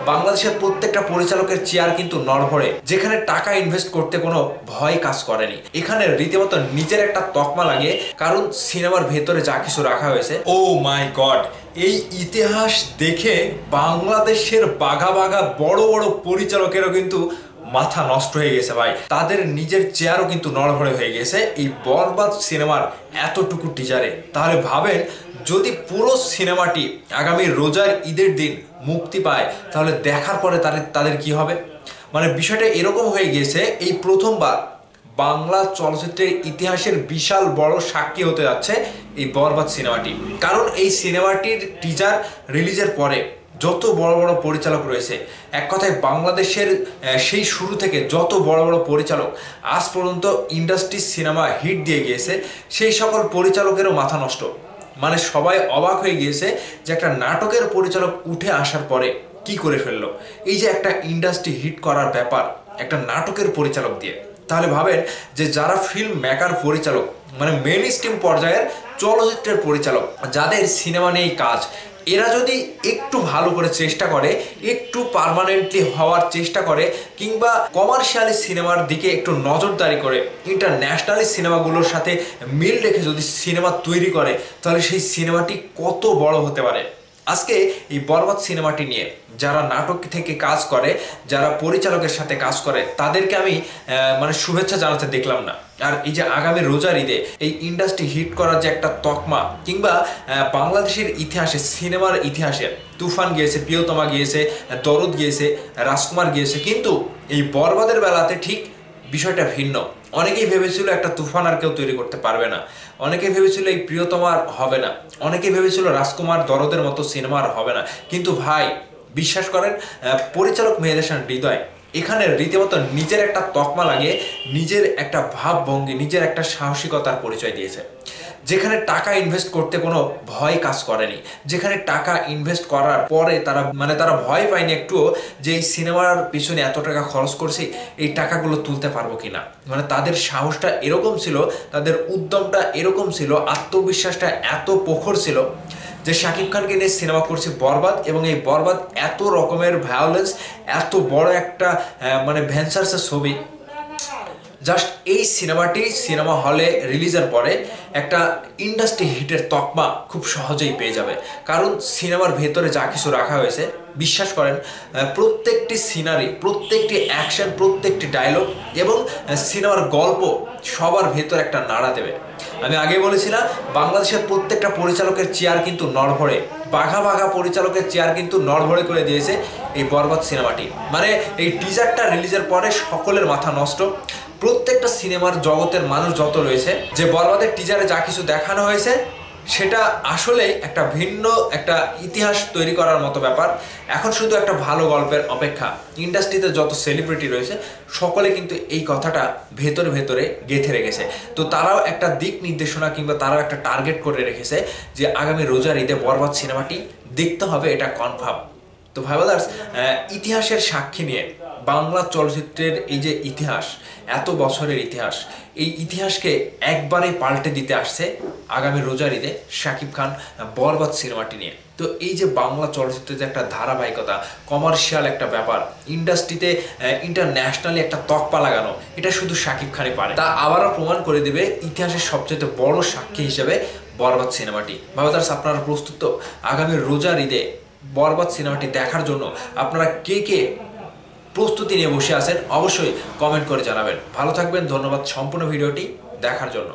বাংলাদেশের প্রত্যেকটা পরিচালকের চেয়ার কিন্তু নড়বড়ে, যেখানে টাকা ইনভেস্ট করতে কোনো ভয় কাজ করেনি। এখানে রীতিমতো নিজের একটা তকমা লাগে, কারণ সিনেমার ভেতরে যা কিছু রাখা হয়েছে, ও মাই গড, এই ইতিহাস দেখে বাংলাদেশের বাঘা বাঘা বড় বড় পরিচালকেরও কিন্তু মাথা নষ্ট হয়ে গেছে ভাই। তাদের নিজের চেয়ারও কিন্তু নড়বড়ে হয়ে গেছে এই বরবাদ সিনেমার এতটুকু টিজারে। তাহলে ভাবেন, যদি পুরো সিনেমাটি আগামী রোজার ঈদের দিন মুক্তি পায়, তাহলে দেখার পরে তাদের কি হবে। মানে বিষয়টা এরকম হয়ে গিয়েছে, এই প্রথমবার বাংলা চলচ্চিত্রের ইতিহাসের বিশাল বড় সাক্ষী হতে যাচ্ছে এই বরবাদ সিনেমাটি। কারণ এই সিনেমাটির টিজার রিলিজের পরে যত বড় বড় পরিচালক রয়েছে, এক কথায় বাংলাদেশের সেই শুরু থেকে যত বড় বড় পরিচালক আজ পর্যন্ত ইন্ডাস্ট্রি সিনেমা হিট দিয়ে গিয়েছে, সেই সকল পরিচালকেরও মাথা নষ্ট। মানে সবাই অবাক হয়ে গিয়েছে যে একটা নাটকের পরিচালক উঠে আসার পরে কি করে ফেললো। এই যে একটা ইন্ডাস্ট্রি হিট করার ব্যাপার একটা নাটকের পরিচালক দিয়ে, তাহলে ভাবেন যে যারা ফিল্ম মেকার পরিচালক, মানে মেন স্ট্রিম পর্যায়ের চলচ্চিত্রের পরিচালক, যাদের সিনেমা নিয়ে কাজ, এরা যদি একটু ভালো করে চেষ্টা করে, একটু পার্মানেন্টলি হওয়ার চেষ্টা করে, কিংবা কমার্শিয়ালি সিনেমার দিকে একটু নজরদারি করে, ইন্টারন্যাশনালি সিনেমাগুলোর সাথে মিল রেখে যদি সিনেমা তৈরি করে, তাহলে সেই সিনেমাটি কত বড় হতে পারে। আজকে এই বরবাদ সিনেমাটি নিয়ে যারা নাটক থেকে কাজ করে, যারা পরিচালকের সাথে কাজ করে, তাদেরকে আমি মানে শুভেচ্ছা জানাতে দেখলাম না। আর এই যে আগামী রোজার ঈদে এই ইন্ডাস্ট্রি হিট করার যে একটা তকমা, কিংবা বাংলাদেশের ইতিহাসে, সিনেমার ইতিহাসে তুফান গিয়েছে, প্রিয়তমা গিয়েছে, দরদ গিয়েছে, রাজকুমার গিয়েছে, কিন্তু এই বরবাদের বেলাতে ঠিক বিষয়টা ভিন্ন। অনেকেই ভেবেছিল একটা তুফান আর কেউ তৈরি করতে পারবে না, অনেকেই ভেবেছিল এই প্রিয়তমা আর হবে না, অনেকেই ভেবেছিল রাজকুমার দরদের মতো সিনেমা আর হবে না। কিন্তু ভাই বিশ্বাস করেন, পরিচালক মেহের হাসান হৃদয় এখানে রীতিমতো নিজের একটা তকমা লাগিয়ে, নিজের একটা ভাবভঙ্গি, নিজের একটা সাহসিকতার পরিচয় দিয়েছে। যেখানে টাকা ইনভেস্ট করতে কোনো ভয় কাজ করেনি, যেখানে টাকা ইনভেস্ট করার পরে তারা ভয় পায়নি একটুও যে এই সিনেমার পিছনে এত টাকা খরচ করছি, এই টাকাগুলো তুলতে পারবো কিনা। মানে তাদের সাহসটা এরকম ছিল, তাদের উদ্যমটা এরকম ছিল, আত্মবিশ্বাসটা এত প্রখর ছিল যে শাকিব খানকে নিয়ে সিনেমা করছে বরবাদ, এবং এই বরবাদ এত রকমের ভায়োলেন্স, এত বড় একটা মানে ভেঞ্চার্সের ছবি। জাস্ট এই সিনেমা হলে রিলিজের পরে একটা ইন্ডাস্ট্রি হিটের তকমা খুব সহজেই পেয়ে যাবে। কারণ সিনেমার ভেতরে যা কিছু রাখা হয়েছে, বিশ্বাস করেন, প্রত্যেকটি সিনারি, প্রত্যেকটি অ্যাকশন, প্রত্যেকটি ডায়লগ এবং সিনেমার গল্প সবার ভেতর একটা নাড়া দেবে। আমি আগে বলেছিলাম, বাংলাদেশের প্রত্যেকটা পরিচালকের চেয়ার কিন্তু নড়বড়ে, বাঘা বাঘা পরিচালকের চেয়ার কিন্তু নড়বড়ে করে দিয়েছে এই বরবাদ সিনেমাটি। মানে এই টিজারটা রিলিজের পরে সকলের মাথা নষ্ট। প্রত্যেকটা সিনেমার জগতের মানুষ যত রয়েছে, যে বরবাদের টিজারে যা কিছু দেখানো হয়েছে, সেটা আসলে একটা ভিন্ন একটা ইতিহাস তৈরি করার মতো ব্যাপার। এখন শুধু একটা ভালো গল্পের অপেক্ষা। ইন্ডাস্ট্রিতে যত সেলিব্রিটি রয়েছে, সকলে কিন্তু এই কথাটা ভেতরে ভেতরে গেঁথে রেখেছে। তো তারাও একটা দিক নির্দেশনা, কিংবা তারাও একটা টার্গেট করে রেখেছে যে আগামী রোজার ঈদে বরবাদ সিনেমাটি দেখতে হবে, এটা কনফার্ম। তো ভাই ব্রাদার্স, ইতিহাসের সাক্ষী নিয়ে বাংলা চলচ্চিত্রের এই যে ইতিহাস, এত বছরের ইতিহাস, এই ইতিহাসকে একবারে পাল্টে দিতে আসছে আগামী রোজার ঈদে শাকিব খান বরবাদ সিনেমাটি নিয়ে। তো এই যে বাংলা চলচ্চিত্রের যে একটা ধারাবাহিকতা, কমার্শিয়াল একটা ব্যাপার, ইন্ডাস্ট্রিতে ইন্টারন্যাশনালি একটা তকপা লাগানো, এটা শুধু শাকিব খানই পারে। তা আবারও প্রমাণ করে দেবে ইতিহাসের সবচেয়ে বড় সাক্ষী হিসেবে বরবাদ সিনেমাটি। ব্রাদার্স, আপনারা প্রস্তুত তো আগামী রোজার ঈদে বরবাদ সিনেমাটি দেখার জন্য? আপনারা কে কে প্রস্তুতি নিয়ে বসে আছেন অবশ্যই কমেন্ট করে জানাবেন। ভালো থাকবেন, ধন্যবাদ সম্পূর্ণ ভিডিওটি দেখার জন্য।